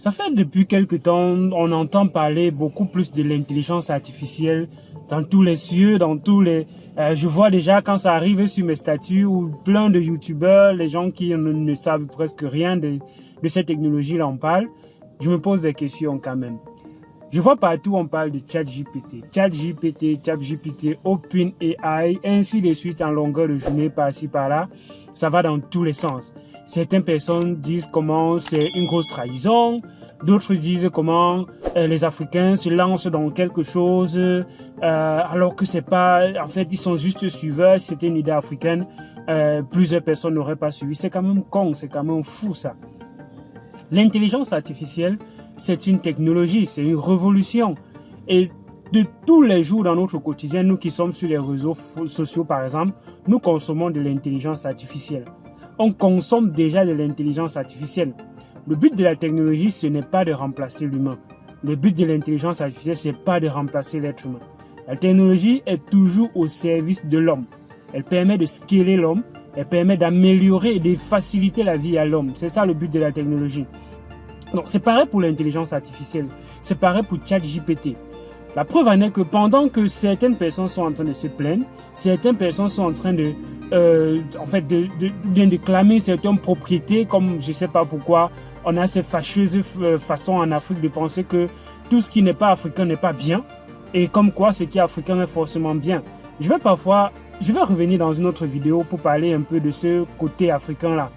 Ça fait depuis quelque temps, on entend parler beaucoup plus de l'intelligence artificielle dans tous les cieux, dans tous les... je vois déjà quand ça arrive sur mes statuts où plein de youtubeurs, les gens qui ne savent presque rien de cette technologie-là en parlent. Je me pose des questions quand même. Je vois partout on parle de ChatGPT, OpenAI, ainsi de suite en longueur de journée par-ci par-là. Ça va dans tous les sens. Certaines personnes disent comment c'est une grosse trahison, d'autres disent comment les Africains se lancent dans quelque chose alors que c'est pas, en fait ils sont juste suiveurs. Si c'était une idée africaine, plusieurs personnes n'auraient pas suivi. C'est quand même con, c'est quand même fou ça. L'intelligence artificielle, c'est une technologie, c'est une révolution. Et de tous les jours dans notre quotidien, nous qui sommes sur les réseaux sociaux par exemple, nous consommons de l'intelligence artificielle. On consomme déjà de l'intelligence artificielle. Le but de la technologie, ce n'est pas de remplacer l'humain. Le but de l'intelligence artificielle, ce n'est pas de remplacer l'être humain. La technologie est toujours au service de l'homme. Elle permet de scaler l'homme, elle permet d'améliorer et de faciliter la vie à l'homme. C'est ça le but de la technologie. Donc c'est pareil pour l'intelligence artificielle, c'est pareil pour ChatGPT. La preuve en est que pendant que certaines personnes sont en train de se plaindre, certaines personnes sont en train de clamer certaines propriétés, comme je ne sais pas pourquoi, on a ces fâcheuses façons en Afrique de penser que tout ce qui n'est pas africain n'est pas bien, et comme quoi ce qui est africain est forcément bien. Je vais revenir dans une autre vidéo pour parler un peu de ce côté africain-là,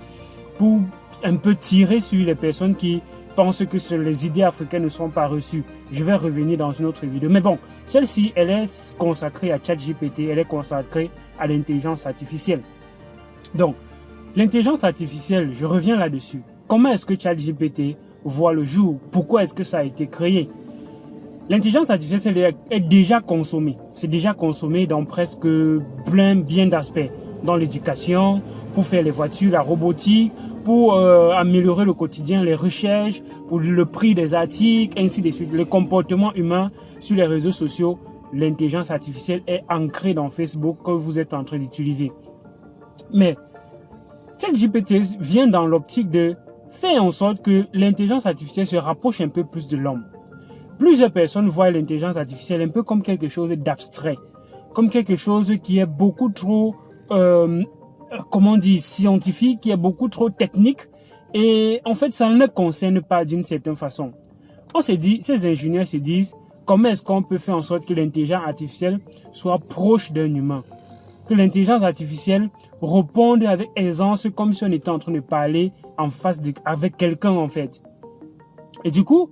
pour un peu tirer sur les personnes qui pensent que les idées africaines ne sont pas reçues. Je vais revenir dans une autre vidéo. Mais bon, celle-ci, elle est consacrée à ChatGPT, elle est consacrée à l'intelligence artificielle. Donc, l'intelligence artificielle, je reviens là-dessus. Comment est-ce que ChatGPT voit le jour? Pourquoi est-ce que ça a été créé? L'intelligence artificielle est déjà consommée. C'est déjà consommé dans presque bien d'aspects. Dans l'éducation, pour faire les voitures, la robotique, pour améliorer le quotidien, les recherches, pour le prix des articles, ainsi de suite. Le comportement humain sur les réseaux sociaux, l'intelligence artificielle est ancrée dans Facebook que vous êtes en train d'utiliser. Mais ChatGPT vient dans l'optique de faire en sorte que l'intelligence artificielle se rapproche un peu plus de l'homme. Plusieurs personnes voient l'intelligence artificielle un peu comme quelque chose d'abstrait, comme quelque chose qui est beaucoup trop scientifique, qui est beaucoup trop technique, et en fait ça ne les concerne pas d'une certaine façon. Ces ingénieurs se disent, comment est-ce qu'on peut faire en sorte que l'intelligence artificielle soit proche d'un humain, que l'intelligence artificielle réponde avec aisance comme si on était en train de parler avec quelqu'un en fait. Et du coup,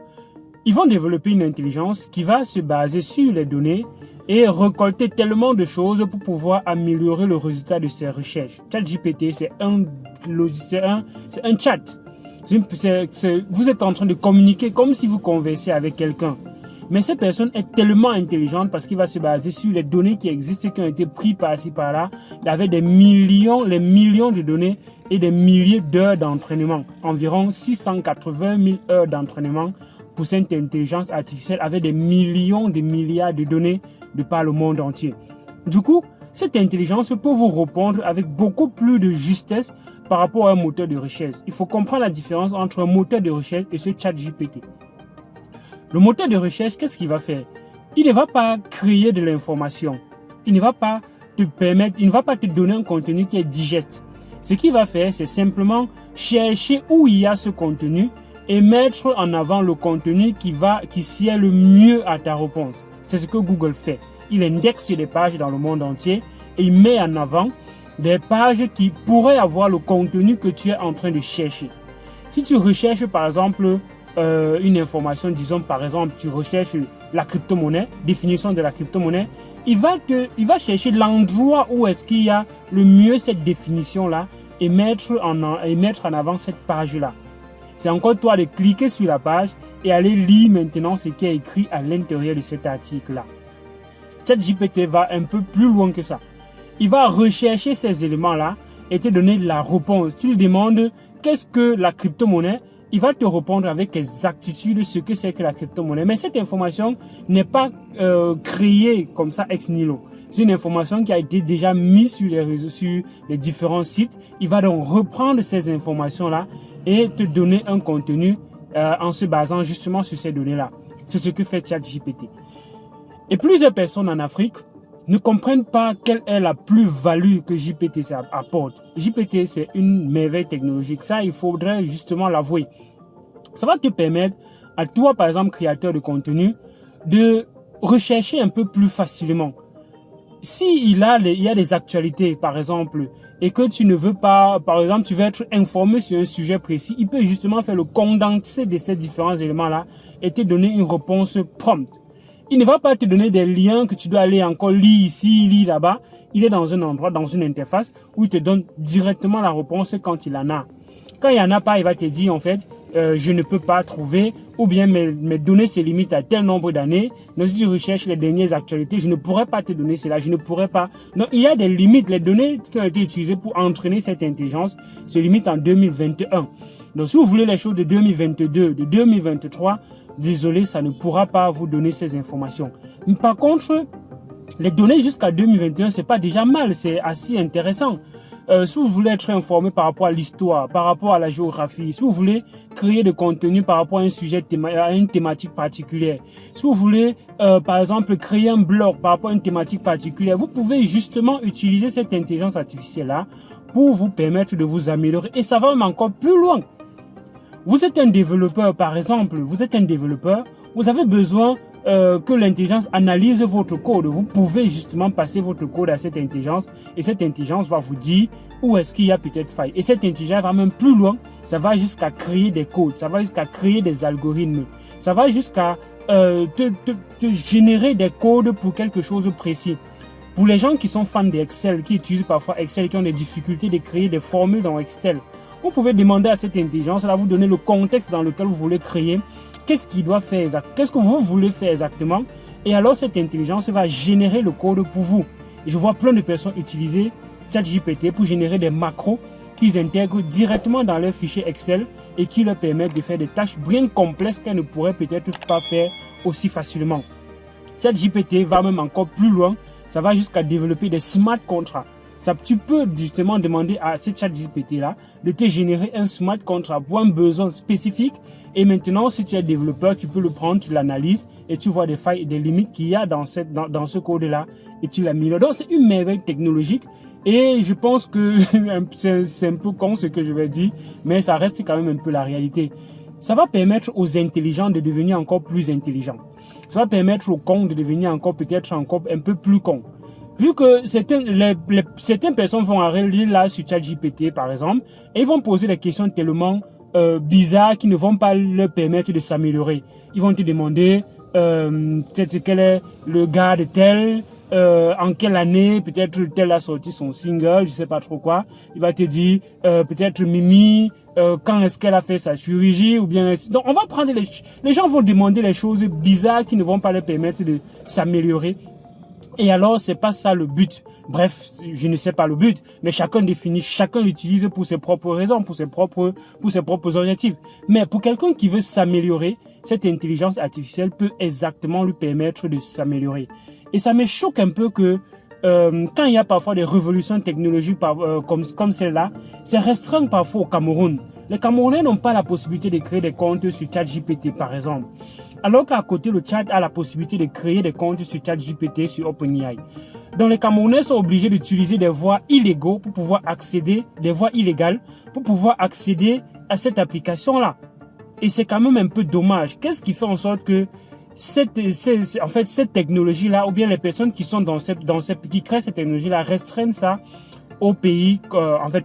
ils vont développer une intelligence qui va se baser sur les données et récolter tellement de choses pour pouvoir améliorer le résultat de ses recherches. ChatGPT, c'est un logiciel, c'est un chat. Vous êtes en train de communiquer comme si vous conversiez avec quelqu'un. Mais cette personne est tellement intelligente parce qu'il va se baser sur les données qui existent, qui ont été prises par-ci par-là, avec les millions de données et des milliers d'heures d'entraînement. Environ 680 000 heures d'entraînement pour cette intelligence artificielle avec des millions de milliards de données de par le monde entier. Du coup, cette intelligence peut vous répondre avec beaucoup plus de justesse par rapport à un moteur de recherche. Il faut comprendre la différence entre un moteur de recherche et ce ChatGPT. Le moteur de recherche, qu'est-ce qu'il va faire? Il ne va pas créer de l'information. Il ne va pas te donner un contenu qui est digeste. Ce qu'il va faire, c'est simplement chercher où il y a ce contenu et mettre en avant le contenu qui sied le mieux à ta réponse. C'est ce que Google fait. Il indexe des pages dans le monde entier et il met en avant des pages qui pourraient avoir le contenu que tu es en train de chercher. Si tu recherches par exemple une information, disons par exemple tu recherches la crypto-monnaie, définition de la crypto-monnaie, il va chercher l'endroit où est-ce qu'il y a le mieux cette définition-là et mettre en avant cette page-là. C'est encore toi de cliquer sur la page et aller lire maintenant ce qui est écrit à l'intérieur de cet article-là. ChatGPT va un peu plus loin que ça. Il va rechercher ces éléments-là et te donner la réponse. Tu lui demandes qu'est-ce que la crypto-monnaie, il va te répondre avec exactitude ce que c'est que la crypto-monnaie. Mais cette information n'est pas créée comme ça ex nihilo. C'est une information qui a été déjà mise sur les réseaux, sur les différents sites. Il va donc reprendre ces informations-là et te donner un contenu en se basant justement sur ces données-là. C'est ce que fait ChatGPT. Et plusieurs personnes en Afrique ne comprennent pas quelle est la plus-value que GPT apporte. GPT, c'est une merveille technologique. Ça, il faudrait justement l'avouer. Ça va te permettre à toi, par exemple, créateur de contenu, de rechercher un peu plus facilement. Si il y a des actualités, par exemple, et que tu ne veux pas, par exemple, tu veux être informé sur un sujet précis, il peut justement faire le condensé de ces différents éléments-là et te donner une réponse prompte. Il ne va pas te donner des liens que tu dois aller encore lire ici, lire là-bas. Il est dans un endroit, dans une interface où il te donne directement la réponse quand il en a. Quand il n'y en a pas, il va te dire en fait, je ne peux pas trouver, ou bien mes données se limitent à tel nombre d'années. Donc si tu recherches les dernières actualités, je ne pourrais pas te donner cela, je ne pourrais pas. Donc il y a des limites. Les données qui ont été utilisées pour entraîner cette intelligence se limitent en 2021. Donc si vous voulez les choses de 2022, de 2023, désolé, ça ne pourra pas vous donner ces informations. Mais par contre, les données jusqu'à 2021, c'est pas déjà mal, c'est assez intéressant. Si vous voulez être informé par rapport à l'histoire, par rapport à la géographie, si vous voulez créer de contenu par rapport à un sujet, à une thématique particulière, si vous voulez, par exemple, créer un blog par rapport à une thématique particulière, vous pouvez justement utiliser cette intelligence artificielle-là pour vous permettre de vous améliorer. Et ça va même encore plus loin. Vous êtes un développeur, par exemple, vous êtes un développeur, vous avez besoin que l'intelligence analyse votre code. Vous pouvez justement passer votre code à cette intelligence et cette intelligence va vous dire où est-ce qu'il y a peut-être faille. Et cette intelligence va même plus loin, ça va jusqu'à créer des codes, ça va jusqu'à créer des algorithmes, ça va jusqu'à te générer des codes pour quelque chose de précis. Pour les gens qui sont fans d'Excel, qui utilisent parfois Excel, qui ont des difficultés de créer des formules dans Excel, vous pouvez demander à cette intelligence, elle va vous donner le contexte dans lequel vous voulez créer, qu'est-ce qu'il doit faire exactement, qu'est-ce que vous voulez faire exactement, et alors cette intelligence va générer le code pour vous. Et je vois plein de personnes utiliser ChatGPT pour générer des macros qu'ils intègrent directement dans leur fichier Excel et qui leur permettent de faire des tâches bien complexes qu'elles ne pourraient peut-être pas faire aussi facilement. ChatGPT va même encore plus loin, ça va jusqu'à développer des smart contracts. Tu peux justement demander à ce ChatGPT-là de te générer un smart contract pour un besoin spécifique. Et maintenant, si tu es développeur, tu peux le prendre, tu l'analyses et tu vois des failles et des limites qu'il y a dans ce code-là et tu l'améliores. Donc, c'est une merveille technologique. Et je pense que c'est un peu con ce que je vais dire, mais ça reste quand même un peu la réalité. Ça va permettre aux intelligents de devenir encore plus intelligents. Ça va permettre aux cons de devenir peut-être encore un peu plus cons. Vu que certaines personnes vont arriver là sur ChatGPT par exemple, et ils vont poser des questions tellement bizarres qui ne vont pas leur permettre de s'améliorer. Ils vont te demander peut-être quel est le gars de tel, en quelle année peut-être tel a sorti son single, je sais pas trop quoi. Il va te dire peut-être Mimi, quand est-ce qu'elle a fait sa chirurgie ou bien. Donc on va prendre les gens vont demander les choses bizarres qui ne vont pas leur permettre de s'améliorer. Et alors, c'est pas ça le but. Bref, je ne sais pas le but, mais chacun définit, chacun l'utilise pour ses propres raisons, pour ses propres objectifs. Mais pour quelqu'un qui veut s'améliorer, cette intelligence artificielle peut exactement lui permettre de s'améliorer. Et ça me choque un peu que quand il y a parfois des révolutions technologiques comme celle-là, c'est restreint parfois au Cameroun. Les Camerounais n'ont pas la possibilité de créer des comptes sur ChatGPT, par exemple. Alors qu'à côté, le Tchad a la possibilité de créer des comptes sur ChatGPT, sur OpenAI. Donc les Camerounais sont obligés d'utiliser des voies illégaux pour pouvoir accéder, des voies illégales pour pouvoir accéder à cette application-là. Et c'est quand même un peu dommage. Qu'est-ce qui fait en sorte que cette technologie-là, ou bien les personnes qui sont qui créent cette technologie-là, restreignent ça au pays,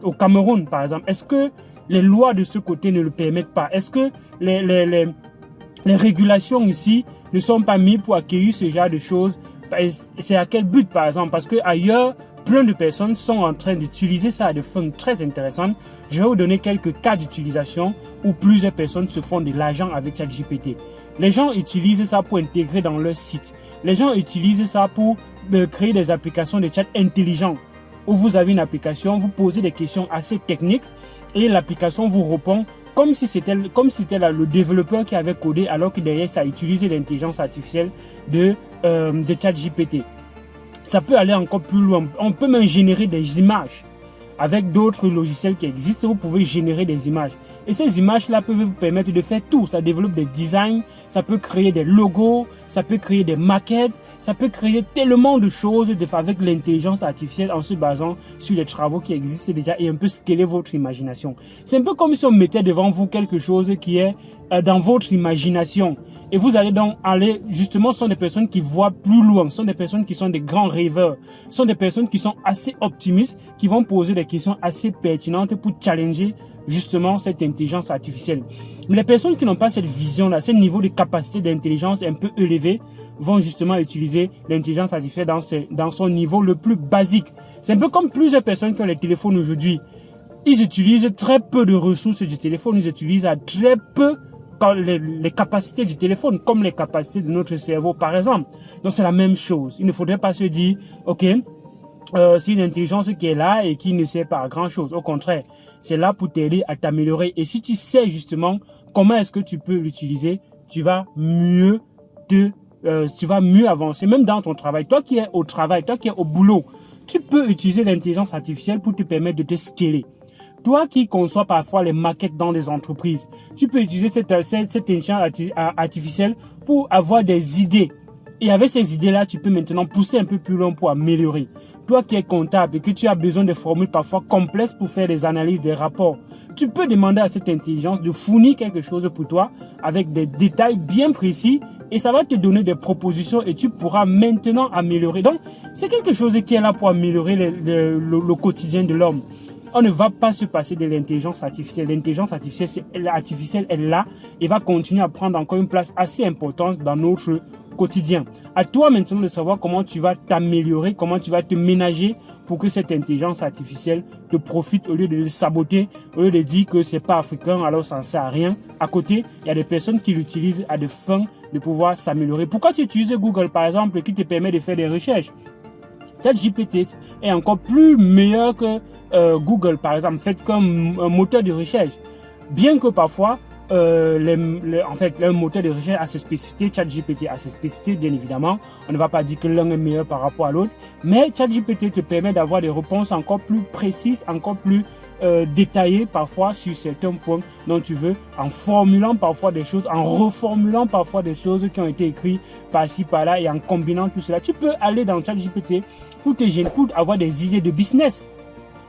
au Cameroun, par exemple? Est-ce que les lois de ce côté ne le permettent pas? Est-ce que les régulations ici ne sont pas mises pour accueillir ce genre de choses? C'est à quel but, par exemple? Parce qu'ailleurs, plein de personnes sont en train d'utiliser ça à des fins très intéressantes. Je vais vous donner quelques cas d'utilisation où plusieurs personnes se font de l'argent avec ChatGPT. Les gens utilisent ça pour intégrer dans leur site. Les gens utilisent ça pour créer des applications de chat intelligents où vous avez une application, vous posez des questions assez techniques et l'application vous répond comme si c'était le développeur qui avait codé, alors que derrière ça a utilisé l'intelligence artificielle de ChatGPT. Ça peut aller encore plus loin. On peut même générer des images. Avec d'autres logiciels qui existent, vous pouvez générer des images. Et ces images-là peuvent vous permettre de faire tout. Ça développe des designs, ça peut créer des logos, ça peut créer des maquettes, ça peut créer tellement de choses avec l'intelligence artificielle en se basant sur les travaux qui existent déjà et un peu scaler votre imagination. C'est un peu comme si on mettait devant vous quelque chose qui est dans votre imagination. Et vous allez donc aller, justement, ce sont des personnes qui voient plus loin, ce sont des personnes qui sont des grands rêveurs, ce sont des personnes qui sont assez optimistes, qui vont poser des questions assez pertinentes pour challenger justement cette intelligence artificielle. Mais les personnes qui n'ont pas cette vision-là, ce niveau de capacité d'intelligence un peu élevé, vont justement utiliser l'intelligence artificielle dans son niveau le plus basique. C'est un peu comme plusieurs personnes qui ont les téléphones aujourd'hui. Ils utilisent très peu de ressources du téléphone, ils utilisent à très peu les capacités du téléphone, comme les capacités de notre cerveau, par exemple. Donc, c'est la même chose. Il ne faudrait pas se dire, OK, c'est une intelligence qui est là et qui ne sert pas à grand-chose. Au contraire, c'est là pour t'aider à t'améliorer. Et si tu sais justement comment est-ce que tu peux l'utiliser, tu vas mieux avancer, même dans ton travail. Toi qui es au travail, toi qui es au boulot, tu peux utiliser l'intelligence artificielle pour te permettre de te scaler. Toi qui conçois parfois les maquettes dans des entreprises, tu peux utiliser cette intelligence artificielle pour avoir des idées. Et avec ces idées-là, tu peux maintenant pousser un peu plus loin pour améliorer. Toi qui es comptable et que tu as besoin de formules parfois complexes pour faire des analyses, des rapports, tu peux demander à cette intelligence de fournir quelque chose pour toi avec des détails bien précis et ça va te donner des propositions et tu pourras maintenant améliorer. Donc, c'est quelque chose qui est là pour améliorer le quotidien de l'homme. On ne va pas se passer de l'intelligence artificielle. L'intelligence artificielle est là et va continuer à prendre encore une place assez importante dans notre quotidien. À toi maintenant de savoir comment tu vas t'améliorer, comment tu vas te ménager pour que cette intelligence artificielle te profite au lieu de le saboter, au lieu de dire que c'est pas africain alors ça ne sert à rien. À côté, il y a des personnes qui l'utilisent à des fins de pouvoir s'améliorer. Pourquoi tu utilises Google par exemple qui te permet de faire des recherches? ChatGPT est encore plus meilleur que Google, par exemple, fait comme un moteur de recherche. Bien que parfois, un moteur de recherche a ses spécificités, ChatGPT a ses spécificités, bien évidemment. On ne va pas dire que l'un est meilleur par rapport à l'autre, mais ChatGPT te permet d'avoir des réponses encore plus précises, encore plus détaillées parfois sur certains points dont tu veux, en formulant parfois des choses, en reformulant parfois des choses qui ont été écrites par-ci, par-là et en combinant tout cela. Tu peux aller dans ChatGPT pour avoir des idées de business.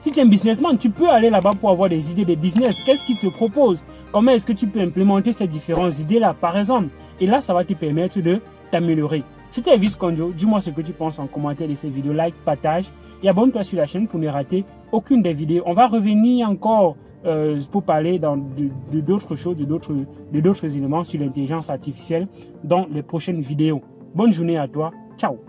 Si tu es un businessman, tu peux aller là-bas pour avoir des idées de business. Qu'est-ce qu'il te propose? Comment est-ce que tu peux implémenter ces différentes idées-là, par exemple? Et là, ça va te permettre de t'améliorer. C'était Elvis Konjo. Dis-moi ce que tu penses en commentaire de cette vidéo. Like, partage et abonne-toi sur la chaîne pour ne rater aucune des vidéos. On va revenir encore pour parler de d'autres choses, de d'autres éléments sur l'intelligence artificielle dans les prochaines vidéos. Bonne journée à toi. Ciao.